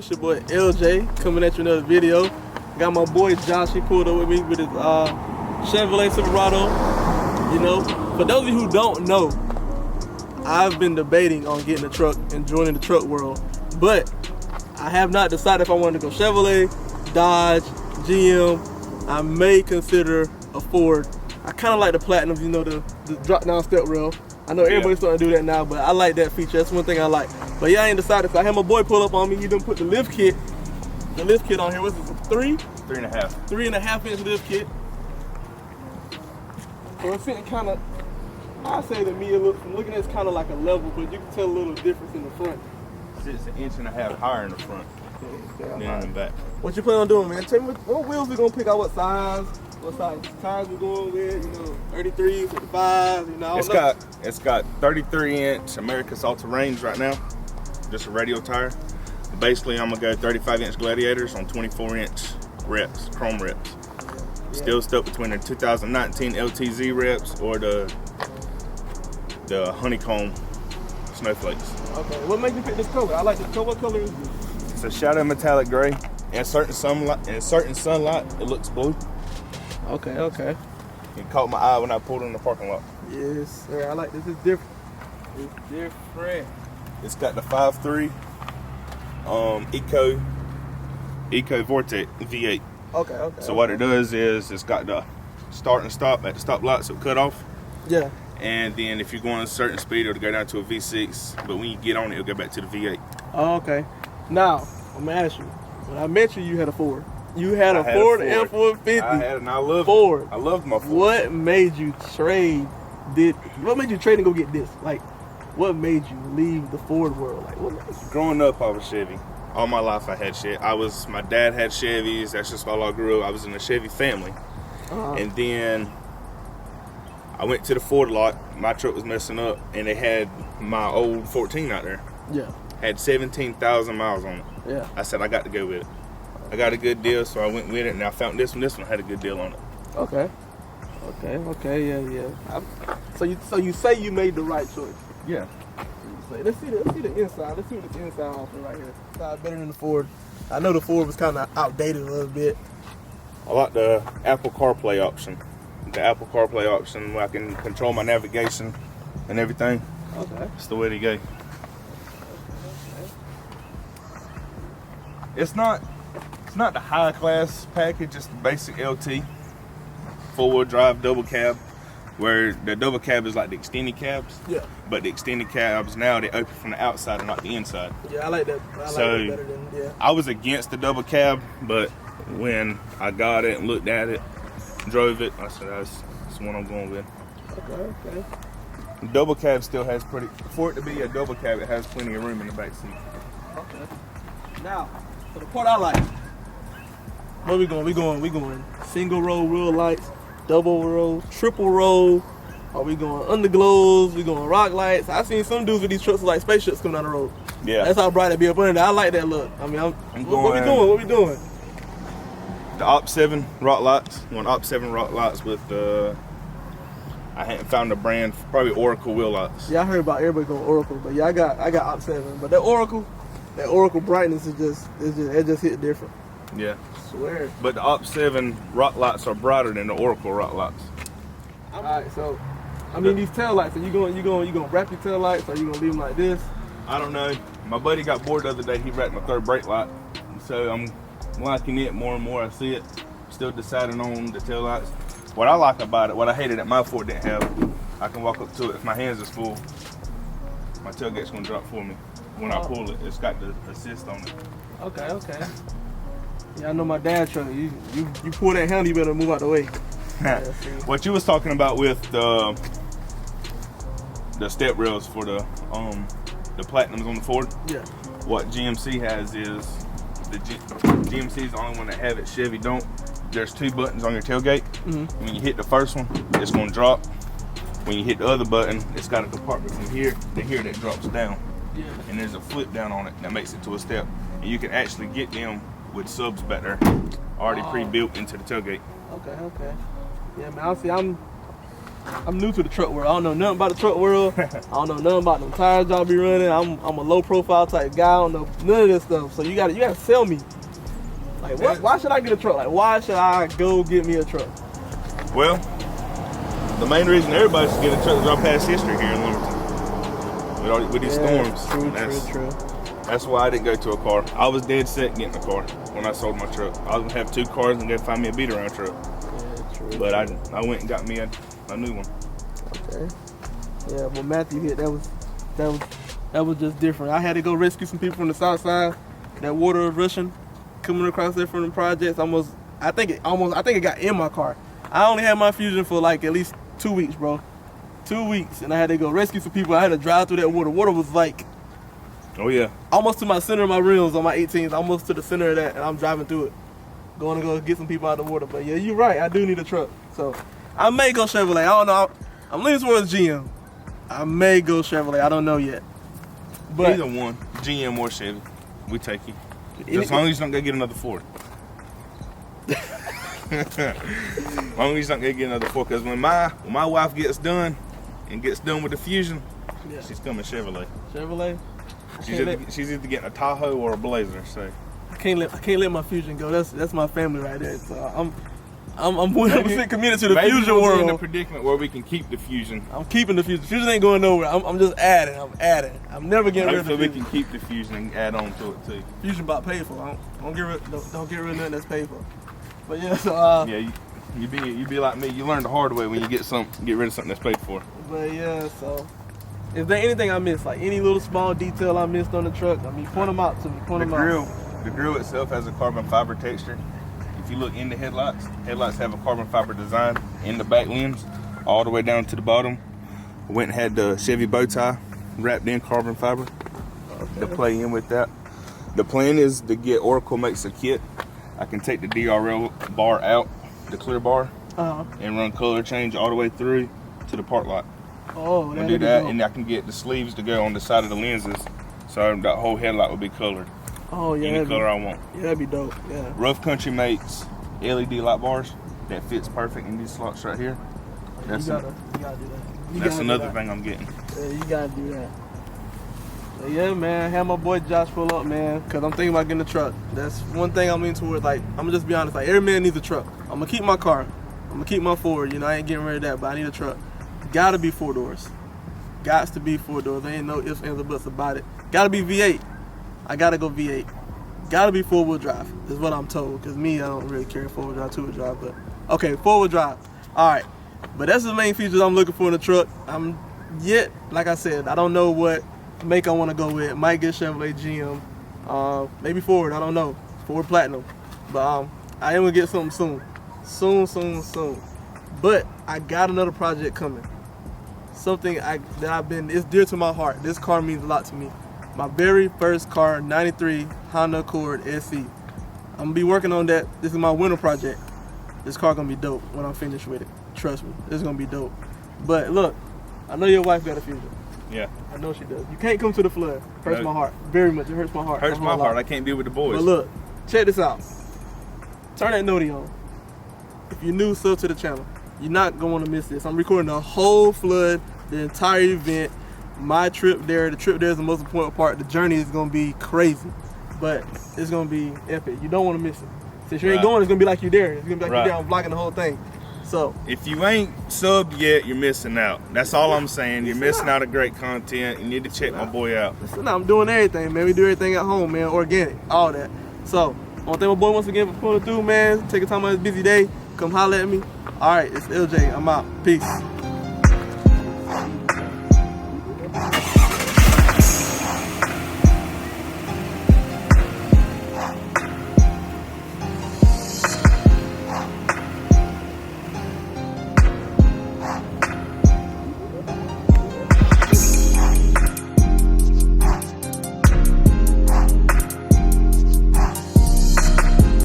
It's your boy LJ coming at you another video. Got my boy Josh, he pulled up with me with his Chevrolet Silverado. You know, for those of you who don't know, I've been debating on getting a truck and joining the truck world, but I have not decided if I want to go Chevrolet, Dodge, GM. I may consider a Ford. I kind of like the Platinums, you know, the drop down step rail. I know everybody's starting to do that now, but I like that feature. That's one thing I like. But yeah, I ain't decided. So I had my boy pull up on me. He done put the lift kit on here. What's this? 3.5. 3.5 inch lift kit. So it's sitting kind of, I say to me, from looking at it's kind of like a level, but you can tell a little difference in the front. It's an 1.5 inches higher in the front than in the back. What you plan on doing, man? Tell me what wheels we gonna pick out, what size tires we going with, you know, 33, 55, you know. It's got 33-inch America's All-Terrains right now, just a radial tire. Basically, I'm gonna go 35-inch Gladiators on 24-inch reps, chrome reps. Yeah. Still stuck between the 2019 LTZ reps or the honeycomb snowflakes. Okay, what made you pick this color? I like this color. What color is this? It's a shadow metallic gray. In certain sunlight, it looks blue. Okay. It caught my eye when I pulled in the parking lot. Yes, sir. I like this. It's different. It's different. It's got the 5.3 Eco Vortex V8. Okay. So what it does is it's got the start and stop at the stop lights, so cut off. Yeah. And then if you're going a certain speed, it'll go down to a V6. But when you get on it, it'll go back to the V8. Oh, okay. Now, I'm gonna ask you. When I met you, you had a Ford. You had a Ford F-150. I had it, and I loved Ford. I loved my Ford. What made you trade? What made you trade and go get this? Like, what made you leave the Ford world? Like, what? Growing up, I was Chevy. All my life, I had Chevy. My dad had Chevys. That's just all I grew up. I was in a Chevy family. And then I went to the Ford lot. My truck was messing up, and they had my old 14 out there. Yeah. Had 17,000 miles on it. Yeah. I said, I got to go with it. I got a good deal, so I went with it, and I found this one. This one had a good deal on it. Okay, yeah. So you say you made the right choice? Yeah. Let's see the inside. Let's see what the inside offers right here. Inside better than the Ford. I know the Ford was kind of outdated a little bit. I like the Apple CarPlay option. The Apple CarPlay option where I can control my navigation and everything. Okay. It's the way to go. It's not the high class package, it's the basic LT. 4-wheel drive double cab, where the double cab is like the extended cabs. Yeah. But the extended cabs now, they open from the outside and not the inside. Yeah, I like that. I like that better than, yeah. I was against the double cab, but when I got it and looked at it, drove it, I said, that's the one I'm going with. Okay. The double cab still has for it to be a double cab, it has plenty of room in the back seat. Okay. Now, for the part I like, where we going? We going single row real lights, double row, triple row. Are we going underglows? We going rock lights? I've seen some dudes with these trucks like spaceships coming down the road. Yeah. That's how bright it be up under there. I like that look. I mean, what we doing? The Op7 rock lights. You want Op7 rock lights with I hadn't found the brand, probably Oracle wheel lights. Yeah, I heard about everybody going Oracle, but yeah, I got Op7. But that Oracle brightness it just hit different. Yeah. I swear. But the Op7 rock lights are brighter than the Oracle rock lights. All right, so I mean these tail lights. Are you gonna wrap your tail lights, or you gonna leave them like this? I don't know. My buddy got bored the other day. He wrapped my third brake light, so I'm liking it more and more. I see it. Still deciding on the tail lights. What I like about it, what I hated that my Ford didn't have, I can walk up to it. If my hands is full, my tailgate's gonna drop for me. When I pull it, it's got the assist on it. Okay. Yeah, I know my dad truck. You pull that handle, you better move out the way. What you was talking about with the step rails for the Platinums on the Ford. Yeah. What GMC has is GMC is the only one that have it. Chevy don't. There's 2 buttons on your tailgate. Mm-hmm. When you hit the first one, it's gonna drop. When you hit the other button, it's got a compartment from here to here that drops down. Yeah. And there's a flip down on it that makes it to a step. And you can actually get them with subs back there, already pre-built into the tailgate. Okay. Yeah, man. I'm I'm new to the truck world. I don't know nothing about the truck world. I don't know nothing about them tires y'all be running. I'm a low profile type guy. I don't know none of this stuff. So you gotta sell me. Like why should I get a truck? Like why should I go get me a truck? Well, the main reason everybody should get a truck is our past history here in Lumberton. With these storms. True. That's why I didn't go to a car. I was dead set getting a car when I sold my truck. I was gonna have 2 cars and go find me a beat around truck. Yeah, true. But I went and got me a new one. Okay. Yeah, well Matthew hit that was just different. I had to go rescue some people from the south side. That water was rushing, coming across there from the projects. I think it got in my car. I only had my Fusion for like at least 2 weeks, bro. 2 weeks, and I had to go rescue some people. I had to drive through that water. Water was like, oh yeah, almost to my center of my rims on my 18s, almost to the center of that, and I'm driving through it, going to go get some people out of the water. But yeah, you're right. I do need a truck, so I may go Chevrolet. I don't know. I'm leaning towards GM. I may go Chevrolet. I don't know yet. But either one, GM or Chevy, we take you. As long as you don't go get another Ford. As long as you don't go get another Ford, because when my wife gets done with the Fusion, yeah, she's coming Chevrolet. Chevrolet. She's either getting a Tahoe or a Blazer. So I can't let my Fusion go. That's my family right there. So I'm 100% committed to the Fusion we'll world. be in a predicament where we can keep the Fusion. I'm keeping the Fusion. Fusion ain't going nowhere. I'm just adding. I'm never getting rid of the Hopefully we Fusion. can keep the Fusion and add on to it too. Fusion about paid for. Don't get rid of nothing that's paid for. But yeah, so yeah, you be like me. You learn the hard way when you get rid of something that's paid for. But yeah, so is there anything I missed? Like any little small detail I missed on the truck? I mean, point them out to me. The grill itself has a carbon fiber texture. If you look in the headlights have a carbon fiber design in the back lens, all the way down to the bottom. Went and had the Chevy bow tie wrapped in carbon fiber to play in with that. The plan is to get Oracle makes a kit. I can take the DRL bar out, the clear bar, and run color change all the way through to the park lot. Oh, I'll do that, and I can get the sleeves to go on the side of the lenses, so that whole headlight will be colored. Oh yeah, any color I want. Yeah, that'd be dope. Yeah. Rough Country makes LED light bars that fits perfect in these slots right here. That's you gotta do that. That's another thing I'm getting. Yeah, you gotta do that. So yeah, man, have my boy Josh pull up, man, because I'm thinking about getting a truck. That's one thing I'm leaning toward. Like, I'm gonna just be honest, like, every man needs a truck. I'm gonna keep my car. I'm gonna keep my Ford. You know, I ain't getting rid of that, but I need a truck. Gotta be 4 doors. Gots to be 4 doors. There ain't no ifs, ands, or buts about it. Gotta be V8. I gotta go V8. Gotta be 4-wheel drive, is what I'm told. Because me, I don't really care 4-wheel drive, 2-wheel drive, but okay, 4-wheel drive. All right, but that's the main features I'm looking for in a truck. Like I said, I don't know what make I want to go with. Might get Chevrolet GM, maybe Ford. I don't know, Ford Platinum. But I am gonna get something soon. But I got another project coming. Something it's dear to my heart. This car means a lot to me. My very first car, 93 Honda Accord SE. I'm gonna be working on that. This is my winter project. This car gonna be dope when I'm finished with it. Trust me, this is gonna be dope. But look, I know your wife got a Fusion. Yeah. I know she does. You can't come to the flood. Hurts my heart. Very much. It hurts my heart. Hurts my heart. I can't be with the boys. But look, check this out. Turn that noti on. If you're new, sub to the channel. You're not going to want to miss this. I'm recording the whole flood, the entire event, my trip there. The trip there is the most important part. The journey is going to be crazy, but it's going to be epic. You don't want to miss it. Since you ain't going, it's going to be like you're there. It's going to be like you're there. I'm vlogging the whole thing. So if you ain't subbed yet, you're missing out. That's all I'm saying. You're missing out on great content. You need to check my boy out. Listen, I'm doing everything, man. We do everything at home, man. Organic, all that. So I want to thank my boy once again for pulling through, man. Taking time out of his busy day. Come holler at me. All right, it's LJ. I'm out. Peace.